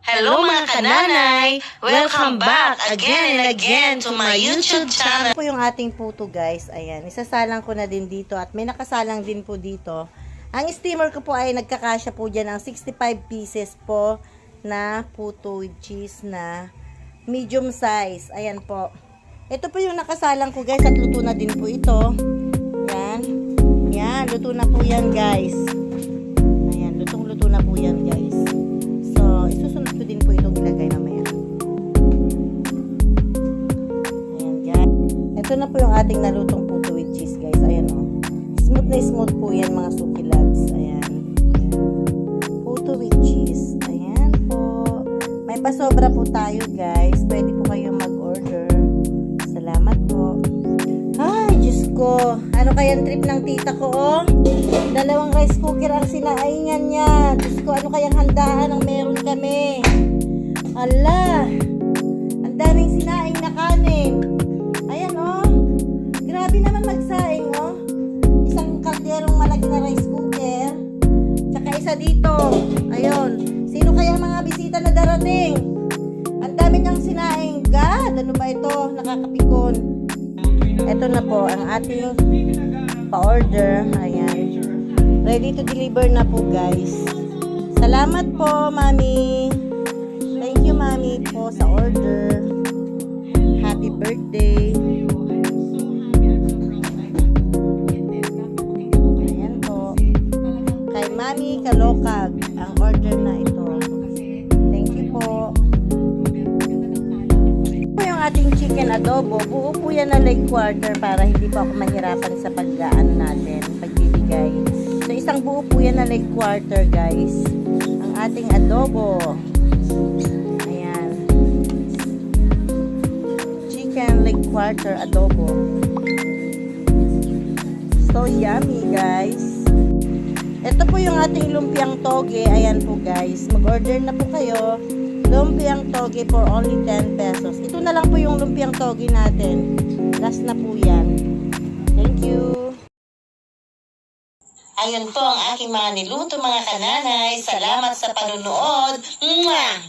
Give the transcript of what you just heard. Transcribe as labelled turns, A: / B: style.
A: Hello mga kananay! Welcome back again and again to my YouTube channel.
B: Ito po yung ating puto guys. Ayan, isasalang ko na din dito at may nakasalang din po dito. Ang steamer ko po ay nagkakasya po dyan ng 65 pieces po na puto with cheese na medium size. Ayan po. Ito po yung nakasalang ko guys at luto na din po ito. Ayan. Ayan, luto na po yan guys. Ayan, lutong-luto na po yan guys. So, isusunod ko din po itong ilagay mamaya. Ayan guys. Ito na po yung ating nalutong puto with cheese guys. Ayan o. Smooth na smooth po yan mga suki loves. Ayan. Puto with cheese. Ayan po. May pasobra po tayo guys. Pwede po kayo mag-order. Salamat po. Ay, Diyos ko. Ano kayang trip ng tita ko, oh? 2 rice cooker ang sinaingan niya. Diyos ko, ano kayang handaan ang meron kami? Ala! Ang daming sinaing na kanin. Ayan, oh. Grabe naman magsaing, oh. Isang kalderong malaki na rice cooker. Tsaka isa dito. Ayun. Sino kaya mga bisita na darating? Ang dami niyang sinaing. God, ano ba ito? Nakakapikon. Ito na po ang ating pa-order. Ayan. Ready to deliver na po guys. Salamat po, Mami. Thank you, Mami, po sa order. Happy birthday. Ayan po. Kay Mami Kalokag ang order na ito. Thank you po. Ating chicken adobo, buo po yan na leg quarter para hindi po ako mahirapan sa paggaan natin, pagbibigay. So, isang buo po yan na leg quarter, guys. Ang ating adobo. Ayan. Chicken leg quarter adobo. So, yummy, guys. Ito po yung ating lumpiang toge. Ayan po, guys. Mag-order na po kayo. Lumpiang toge for only 10 pesos. Ito na lang po yung lumpiang toge natin. Last na po yan. Thank you.
A: Ayun po ang aking mga niluto mga kananay. Salamat sa panunood. Mwah!